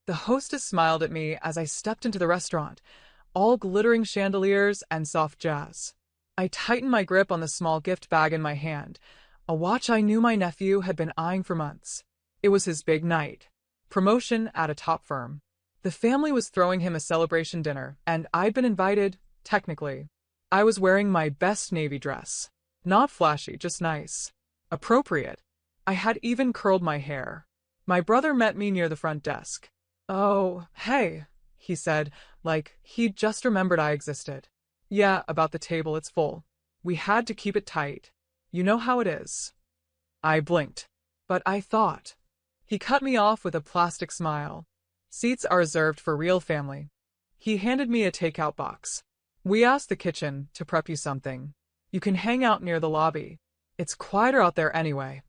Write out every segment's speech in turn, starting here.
The hostess smiled at me as I stepped into the restaurant, all glittering chandeliers and soft jazz. I tightened my grip on the small gift bag in my hand, a watch I knew my nephew had been eyeing for months. It was his big night. Promotion at a top firm. The family was throwing him a celebration dinner, and I'd been invited, technically. I was wearing my best navy dress. Not flashy, just nice. Appropriate. I had even curled my hair. My brother met me near the front desk. "Oh, hey," he said, like he'd just remembered I existed. "Yeah, about the table, it's full. We had to keep it tight. You know how it is." I blinked. But I thought. He cut me off with a plastic smile. "Seats are reserved for real family." He handed me a takeout box. "We asked the kitchen to prep you something. You can hang out near the lobby. It's quieter out there anyway."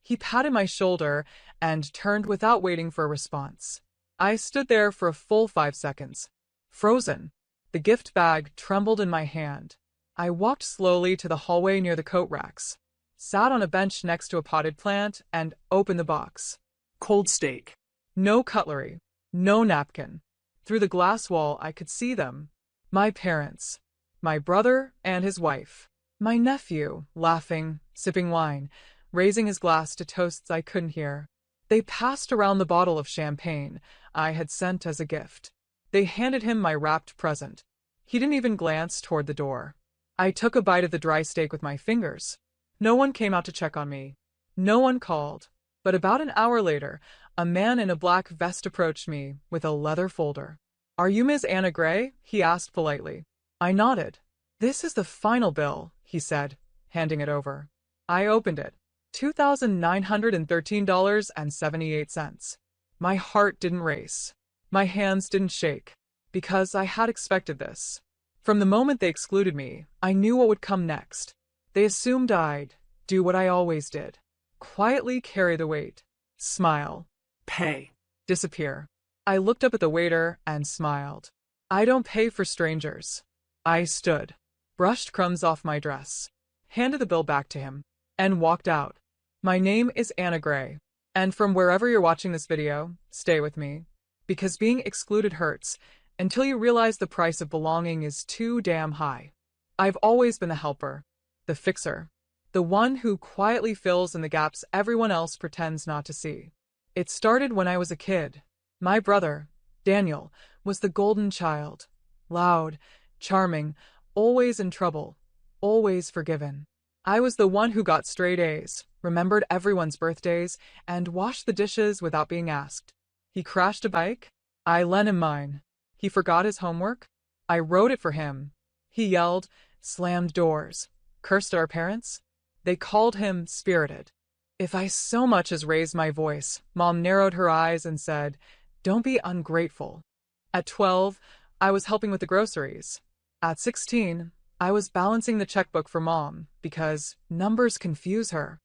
He patted my shoulder and turned without waiting for a response. I stood there for a full 5 seconds. Frozen. The gift bag trembled in my hand. I walked slowly to the hallway near the coat racks, sat on a bench next to a potted plant, and opened the box. Cold steak. No cutlery. No napkin. Through the glass wall I could see them. My parents. My brother and his wife. My nephew, laughing, sipping wine, raising his glass to toasts I couldn't hear. They passed around the bottle of champagne I had sent as a gift. They handed him my wrapped present. He didn't even glance toward the door. I took a bite of the dry steak with my fingers. No one came out to check on me. No one called. But about an hour later, a man in a black vest approached me with a leather folder. "Are you Ms. Anna Gray?" he asked politely. I nodded. "This is the final bill," he said, handing it over. I opened it. $2,913.78. My heart didn't race. My hands didn't shake. Because I had expected this. From the moment they excluded me, I knew what would come next. They assumed I'd do what I always did. Quietly carry the weight. Smile. Pay. Disappear. I looked up at the waiter and smiled. I don't pay for strangers. I stood, brushed crumbs off my dress, handed the bill back to him, and walked out. My name is Anna Gray, and from wherever you're watching this video, stay with me. Because being excluded hurts, until you realize the price of belonging is too damn high. I've always been the helper, the fixer, the one who quietly fills in the gaps everyone else pretends not to see. It started when I was a kid. My brother, Daniel, was the golden child. Loud, charming, always in trouble, always forgiven. I was the one who got straight A's, remembered everyone's birthdays, and washed the dishes without being asked. He crashed a bike. I lent him mine. He forgot his homework. I wrote it for him. He yelled, slammed doors, cursed our parents. They called him spirited. If I so much as raised my voice, Mom narrowed her eyes and said, "Don't be ungrateful." At 12, I was helping with the groceries. At 16, I was balancing the checkbook for Mom because numbers confuse her.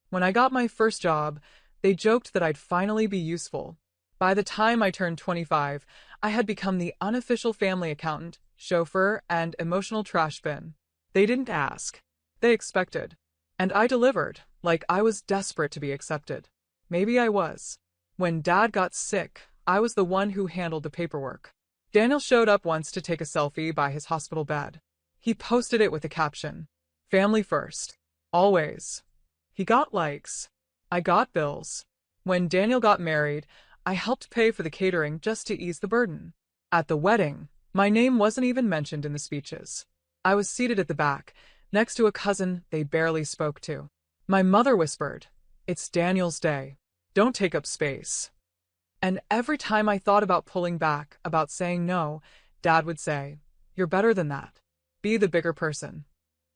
When I got my first job, they joked that I'd finally be useful. By the time I turned 25, I had become the unofficial family accountant, chauffeur, and emotional trash bin. They didn't ask. They expected. And I delivered, like I was desperate to be accepted. Maybe I was. When Dad got sick, I was the one who handled the paperwork. Daniel showed up once to take a selfie by his hospital bed. He posted it with a caption, "Family first. Always." He got likes. I got bills. When Daniel got married, I helped pay for the catering just to ease the burden. At the wedding, my name wasn't even mentioned in the speeches. I was seated at the back, next to a cousin they barely spoke to. My mother whispered, "It's Daniel's day. Don't take up space." And every time I thought about pulling back, about saying no, Dad would say, "You're better than that. Be the bigger person."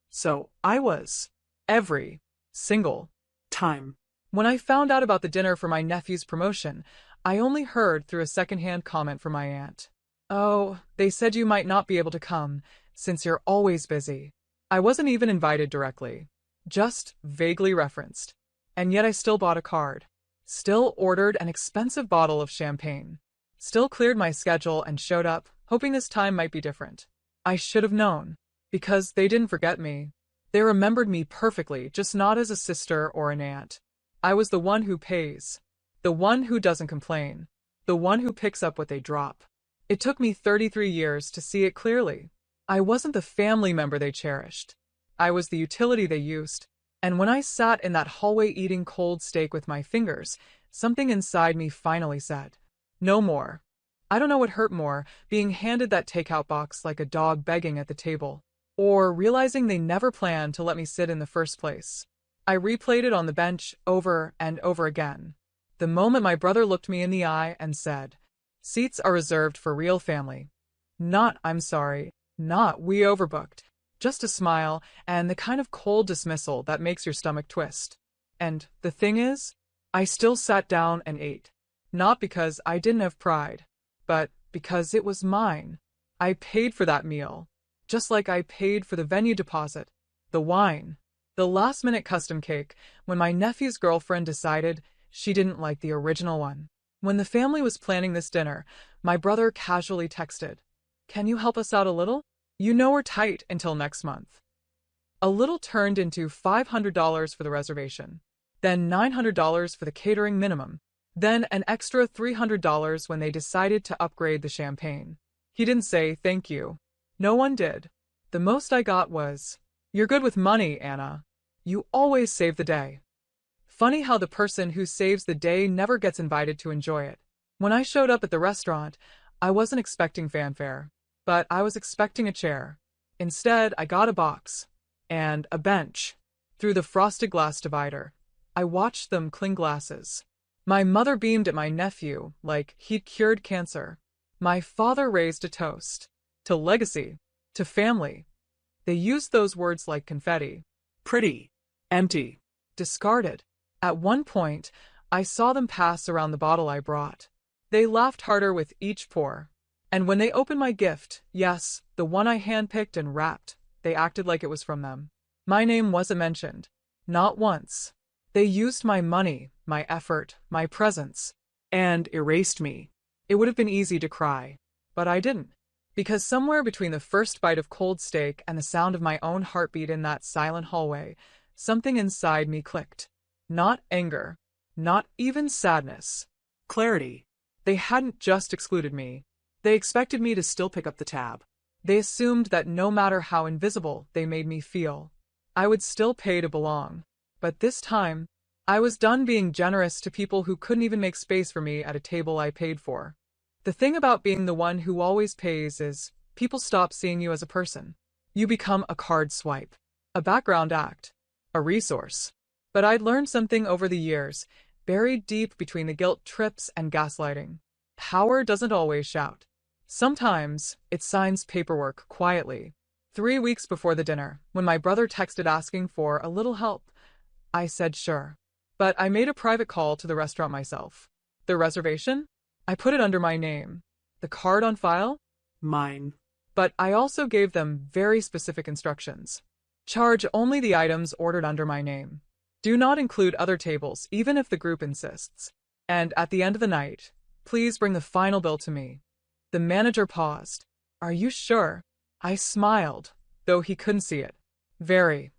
So I was. Every single time. When I found out about the dinner for my nephew's promotion, I only heard through a secondhand comment from my aunt. "Oh, they said you might not be able to come, since you're always busy." I wasn't even invited directly, just vaguely referenced. And yet I still bought a card. Still ordered an expensive bottle of champagne. Still cleared my schedule and showed up, hoping this time might be different. I should have known. Because they didn't forget me. They remembered me perfectly, just not as a sister or an aunt. I was the one who pays. The one who doesn't complain. the one who picks up what they drop. It took me 33 years to see it clearly. I wasn't the family member they cherished. I was the utility they used. And when I sat in that hallway eating cold steak with my fingers, something inside me finally said, "No more." I don't know what hurt more, being handed that takeout box like a dog begging at the table, or realizing they never planned to let me sit in the first place. I replayed it on the bench over and over again. The moment my brother looked me in the eye and said, "Seats are reserved for real family." Not, "I'm sorry," not, "we overbooked." Just a smile and the kind of cold dismissal that makes your stomach twist. And the thing is, I still sat down and ate. Not because I didn't have pride, but because it was mine. I paid for that meal, just like I paid for the venue deposit, the wine, the last-minute custom cake when my nephew's girlfriend decided she didn't like the original one. When the family was planning this dinner, my brother casually texted, "Can you help us out a little? You know we're tight until next month." A little turned into $500 for the reservation, then $900 for the catering minimum, then an extra $300 when they decided to upgrade the champagne. He didn't say thank you. No one did. The most I got was, "You're good with money, Anna. You always save the day." Funny how the person who saves the day never gets invited to enjoy it. When I showed up at the restaurant, I wasn't expecting fanfare, but I was expecting a chair. Instead, I got a box and a bench. Through the frosted glass divider, I watched them cling glasses. My mother beamed at my nephew like he'd cured cancer. My father raised a toast. To legacy. To family. They used those words like confetti. Pretty. Empty. Discarded. At one point, I saw them pass around the bottle I brought. They laughed harder with each pour. And when they opened my gift, yes, the one I handpicked and wrapped, they acted like it was from them. My name wasn't mentioned. Not once. They used my money, my effort, my presence, and erased me. It would have been easy to cry, but I didn't. Because somewhere between the first bite of cold steak and the sound of my own heartbeat in that silent hallway, something inside me clicked. Not anger. Not even sadness. Clarity. They hadn't just excluded me. They expected me to still pick up the tab. They assumed that no matter how invisible they made me feel, I would still pay to belong. But this time, I was done being generous to people who couldn't even make space for me at a table I paid for. The thing about being the one who always pays is, people stop seeing you as a person. You become a card swipe, a background act, a resource. But I'd learned something over the years, buried deep between the guilt trips and gaslighting. Power doesn't always shout. Sometimes, it signs paperwork quietly. 3 weeks before the dinner, when my brother texted asking for a little help, I said sure. But I made a private call to the restaurant myself. The reservation? I put it under my name. The card on file? Mine. But I also gave them very specific instructions. Charge only the items ordered under my name. Do not include other tables, even if the group insists. And at the end of the night, please bring the final bill to me. The manager paused. Are you sure? I smiled, though he couldn't see it. Very.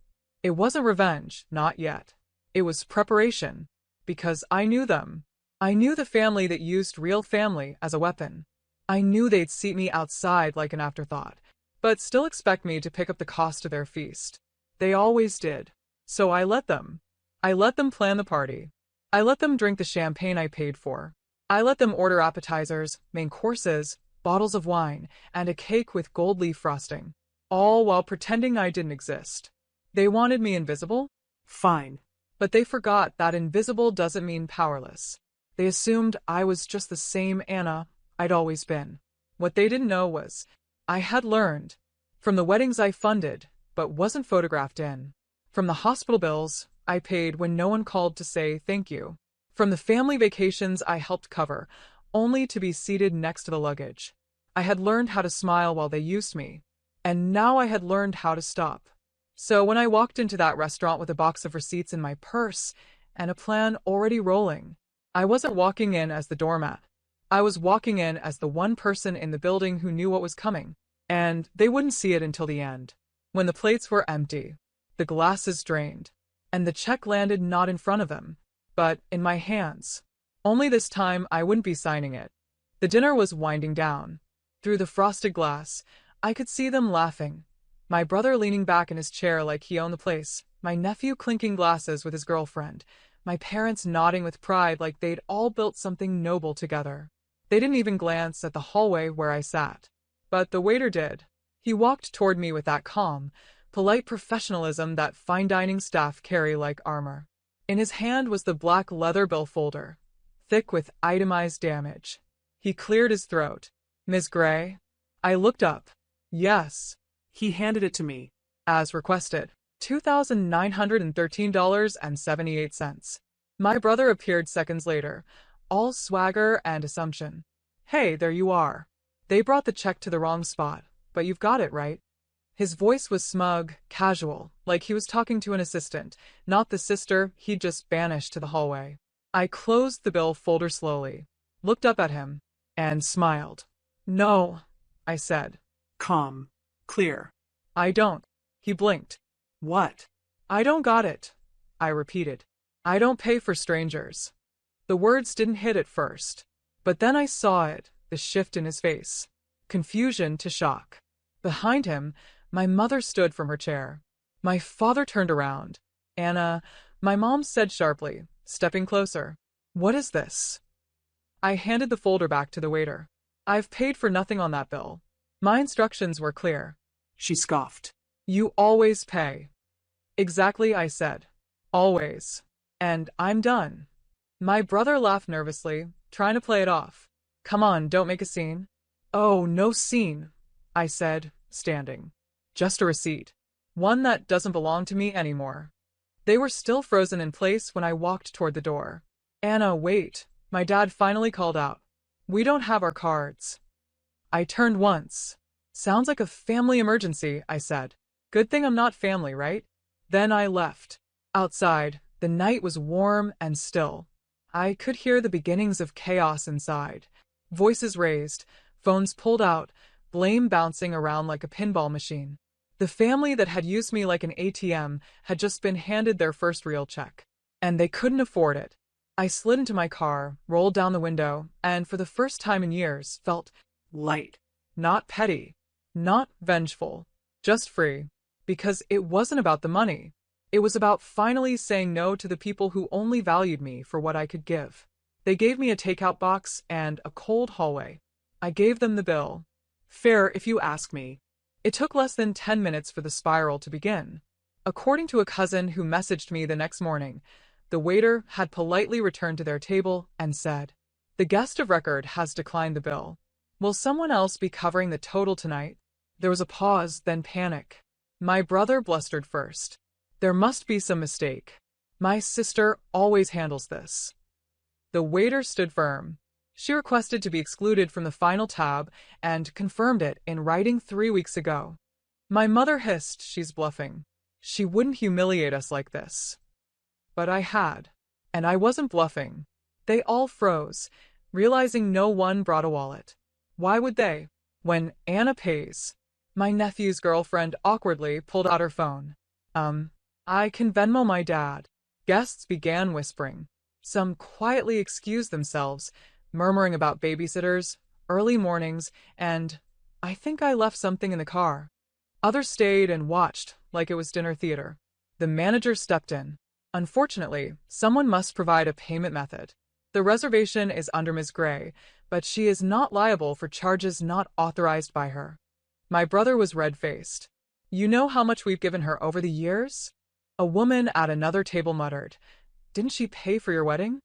It wasn't revenge, not yet. It was preparation. Because I knew them. I knew the family that used real family as a weapon. I knew they'd seat me outside like an afterthought, but still expect me to pick up the cost of their feast. They always did. So I let them. I let them plan the party. I let them drink the champagne I paid for. I let them order appetizers, main courses, bottles of wine, and a cake with gold leaf frosting, all while pretending I didn't exist. They wanted me invisible? Fine. But they forgot that invisible doesn't mean powerless. They assumed I was just the same Anna I'd always been. What they didn't know was, I had learned, from the weddings I funded, but wasn't photographed in, from the hospital bills I paid when no one called to say thank you, from the family vacations I helped cover, only to be seated next to the luggage. I had learned how to smile while they used me, and now I had learned how to stop. So when I walked into that restaurant with a box of receipts in my purse and a plan already rolling, I wasn't walking in as the doormat. I was walking in as the one person in the building who knew what was coming, and they wouldn't see it until the end. When the plates were empty, the glasses drained, and the check landed not in front of them, but in my hands. Only this time I wouldn't be signing it. The dinner was winding down. Through the frosted glass, I could see them laughing. My brother leaning back in his chair like he owned the place, my nephew clinking glasses with his girlfriend, my parents nodding with pride like they'd all built something noble together. They didn't even glance at the hallway where I sat. But the waiter did. He walked toward me with that calm, polite professionalism that fine dining staff carry like armor. In his hand was the black leather bill folder, thick with itemized damage. He cleared his throat. "Miss Gray?" I looked up. "Yes." He handed it to me. As requested. $2,913.78. My brother appeared seconds later, all swagger and assumption. "Hey, there you are. They brought the check to the wrong spot, but you've got it, right?" His voice was smug, casual, like he was talking to an assistant, not the sister he'd just banished to the hallway. I closed the bill folder slowly, looked up at him, and smiled. "No," I said. Calm. Clear. "I don't." He blinked. What? "I don't got it," I repeated. "I don't pay for strangers." The words didn't hit at first, but then I saw it, the shift in his face. Confusion to shock. Behind him, my mother stood from her chair. My father turned around. "Anna," my mom said sharply, stepping closer. "What is this?" I handed the folder back to the waiter. "I've paid for nothing on that bill. My instructions were clear." She scoffed. "You always pay." "Exactly," I said. "Always. And I'm done." My brother laughed nervously, trying to play it off. "Come on, don't make a scene." "Oh, no scene," I said, standing. "Just a receipt. One that doesn't belong to me anymore." They were still frozen in place when I walked toward the door. "Anna, wait," my dad finally called out. "We don't have our cards." I turned once. "Sounds like a family emergency," I said. "Good thing I'm not family, right?" Then I left. Outside, the night was warm and still. I could hear the beginnings of chaos inside. Voices raised, phones pulled out, blame bouncing around like a pinball machine. The family that had used me like an ATM had just been handed their first real check. And they couldn't afford it. I slid into my car, rolled down the window, and for the first time in years felt Light. not petty, not vengeful, just free. Because it wasn't about the money. It was about finally saying no to the people who only valued me for what I could give. They gave me a takeout box and a cold hallway. I gave them the bill. Fair, if you ask me. It took less than 10 minutes for the spiral to begin. According to a cousin who messaged me the next morning, the waiter had politely returned to their table and said, "The guest of record has declined the bill. Will someone else be covering the total tonight?" There was a pause, then panic. My brother blustered first. "There must be some mistake. My sister always handles this." The waiter stood firm. She requested to be excluded from the final tab and confirmed it in writing 3 weeks ago. My mother hissed, "She's bluffing. She wouldn't humiliate us like this." But I had. And I wasn't bluffing. They all froze, realizing no one brought a wallet. Why would they? When Anna pays. My nephew's girlfriend awkwardly pulled out her phone. I can Venmo my dad." Guests began whispering. Some quietly excused themselves, murmuring about babysitters, early mornings, and "I think I left something in the car." Others stayed and watched like it was dinner theater. The manager stepped in. "Unfortunately, someone must provide a payment method. The reservation is under Ms. Gray, but she is not liable for charges not authorized by her." My brother was red-faced. "You know how much we've given her over the years?" A woman at another table muttered, "Didn't she pay for your wedding?"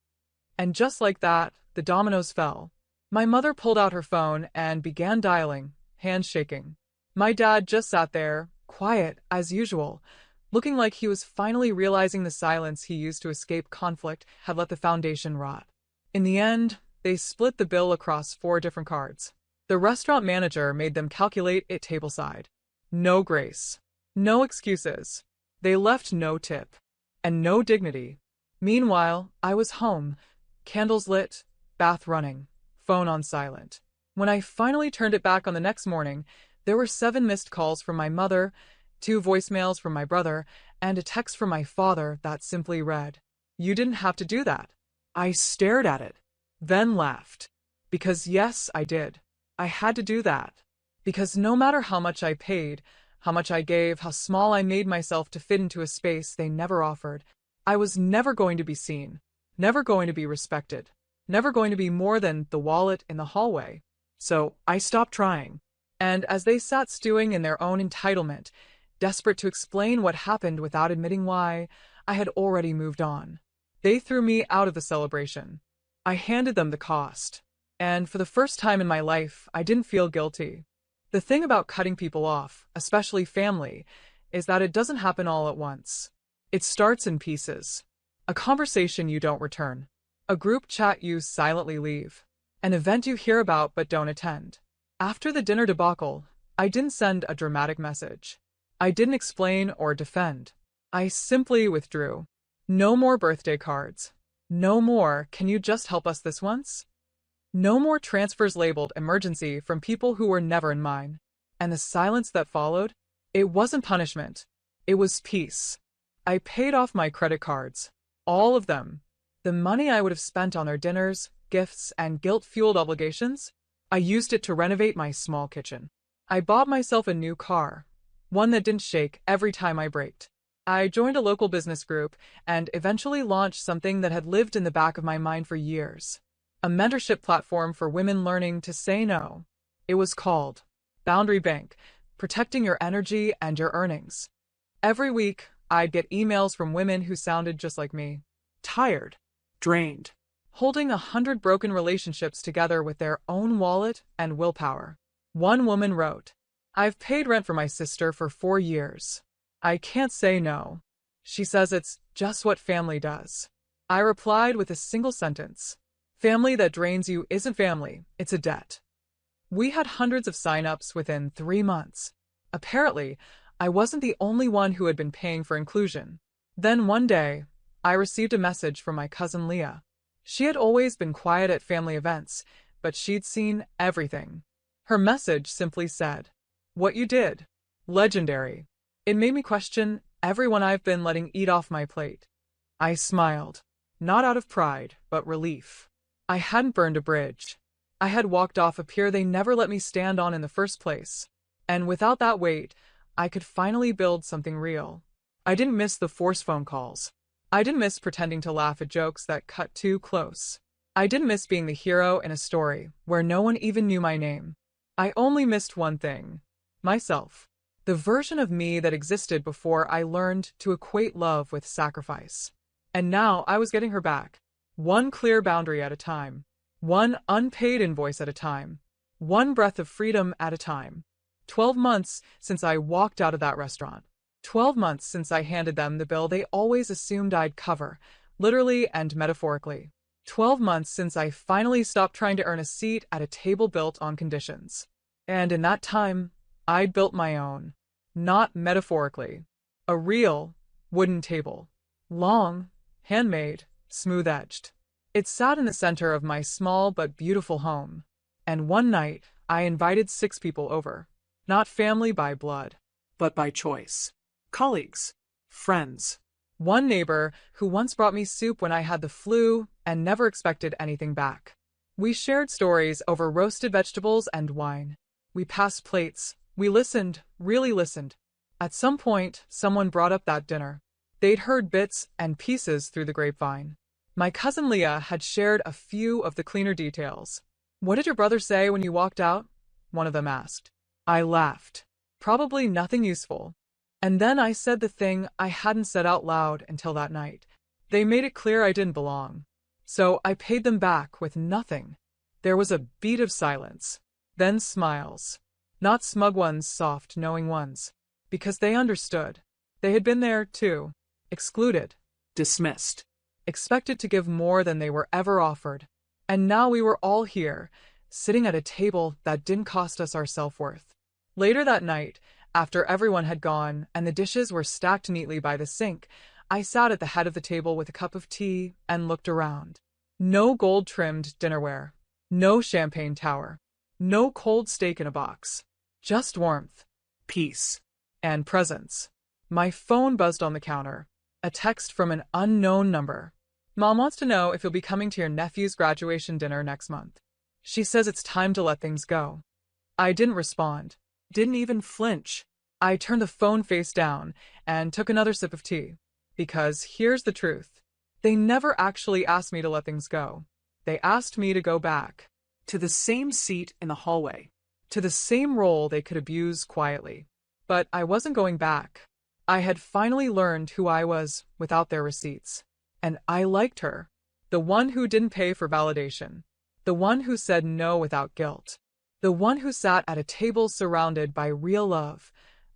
And just like that, the dominoes fell. My mother pulled out her phone and began dialing, hands shaking. My dad just sat there, quiet as usual, looking like he was finally realizing the silence he used to escape conflict had let the foundation rot. In the end, they split the bill across 4 different cards. The restaurant manager made them calculate it tableside. No grace. No excuses. They left no tip. And no dignity. Meanwhile, I was home, candles lit, bath running, phone on silent. When I finally turned it back on the next morning, there were 7 missed calls from my mother, 2 voicemails from my brother, and a text from my father that simply read, "You didn't have to do that." I stared at it, then laughed. Because yes, I did. I had to do that. Because no matter how much I paid, how much I gave, how small I made myself to fit into a space they never offered, I was never going to be seen, never going to be respected, never going to be more than the wallet in the hallway. So I stopped trying. And as they sat stewing in their own entitlement, desperate to explain what happened without admitting why, I had already moved on. They threw me out of the celebration. I handed them the cost. And for the first time in my life, I didn't feel guilty. The thing about cutting people off, especially family, is that it doesn't happen all at once. It starts in pieces. A conversation you don't return. A group chat you silently leave. An event you hear about but don't attend. After the dinner debacle, I didn't send a dramatic message. I didn't explain or defend. I simply withdrew. No more birthday cards. No more, "Can you just help us this once?" No more transfers labeled emergency from people who were never in mine. And the silence that followed? It wasn't punishment. It was peace. I paid off my credit cards. All of them. The money I would have spent on their dinners, gifts, and guilt-fueled obligations, I used it to renovate my small kitchen. I bought myself a new car, one that didn't shake every time I braked. I joined a local business group and eventually launched something that had lived in the back of my mind for years. A mentorship platform for women learning to say no. It was called Boundary Bank, protecting your energy and your earnings. Every week, I'd get emails from women who sounded just like me. Tired. Drained. Holding 100 broken relationships together with their own wallet and willpower. One woman wrote, "I've paid rent for my sister for 4 years. I can't say no. She says it's just what family does." I replied with a single sentence. Family that drains you isn't family, it's a debt. We had hundreds of sign-ups within 3 months. Apparently, I wasn't the only one who had been paying for inclusion. Then one day, I received a message from my cousin Leah. She had always been quiet at family events, but she'd seen everything. Her message simply said, "What you did. Legendary." It made me question everyone I've been letting eat off my plate. I smiled, not out of pride, but relief. I hadn't burned a bridge. I had walked off a pier they never let me stand on in the first place. And without that weight, I could finally build something real. I didn't miss the forced phone calls. I didn't miss pretending to laugh at jokes that cut too close. I didn't miss being the hero in a story where no one even knew my name. I only missed one thing. Myself. The version of me that existed before I learned to equate love with sacrifice. And now I was getting her back. One clear boundary at a time. One unpaid invoice at a time. One breath of freedom at a time. 12 months since I walked out of that restaurant. 12 months since I handed them the bill they always assumed I'd cover, literally and metaphorically. 12 months since I finally stopped trying to earn a seat at a table built on conditions. And in that time, I'd built my own. Not metaphorically. A real, wooden table. Long, handmade, smooth-edged. It sat in the center of my small but beautiful home. And one night, I invited 6 people over. Not family by blood, But by choice. Colleagues. Friends. one neighbor who once brought me soup when I had the flu and never expected anything back. We shared stories over roasted vegetables and wine. We passed plates. We listened, really listened. At some point, someone brought up that dinner. They'd heard bits and pieces through the grapevine. My cousin Leah had shared a few of the cleaner details. "What did your brother say when you walked out?" one of them asked. I laughed. Probably nothing useful. And then I said the thing I hadn't said out loud until that night. They made it clear I didn't belong. So I paid them back with nothing. There was a beat of silence. Then smiles. Not smug ones, soft, knowing ones. Because they understood. They had been there, too. Excluded. Dismissed. Expected to give more than they were ever offered. And now we were all here, sitting at a table that didn't cost us our self-worth. Later that night, after everyone had gone and the dishes were stacked neatly by the sink, I sat at the head of the table with a cup of tea and looked around. No gold-trimmed dinnerware. No champagne tower. No cold steak in a box. Just warmth. Peace. And presence. My phone buzzed on the counter. A text from an unknown number. "Mom wants to know if you'll be coming to your nephew's graduation dinner next month." She says it's time to let things go. I didn't respond. Didn't even flinch. I turned the phone face down and took another sip of tea. Because here's the truth. They never actually asked me to let things go. They asked me to go back. To the same seat in the hallway. To the same role they could abuse quietly. But I wasn't going back. I had finally learned who I was without their receipts. And I liked her. The one who didn't pay for validation. The one who said no without guilt. The one who sat at a table surrounded by real love,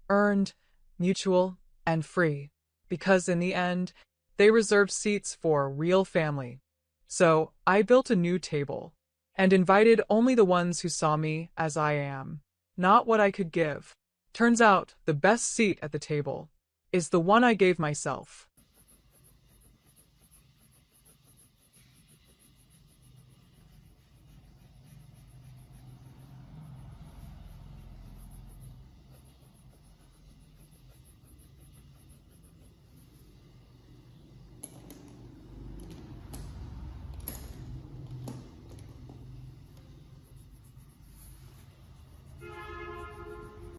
earned, mutual, and free. Because in the end, they reserved seats for real family. So I built a new table and invited only the ones who saw me as I am, not what I could give. Turns out the best seat at the table is the one I gave myself.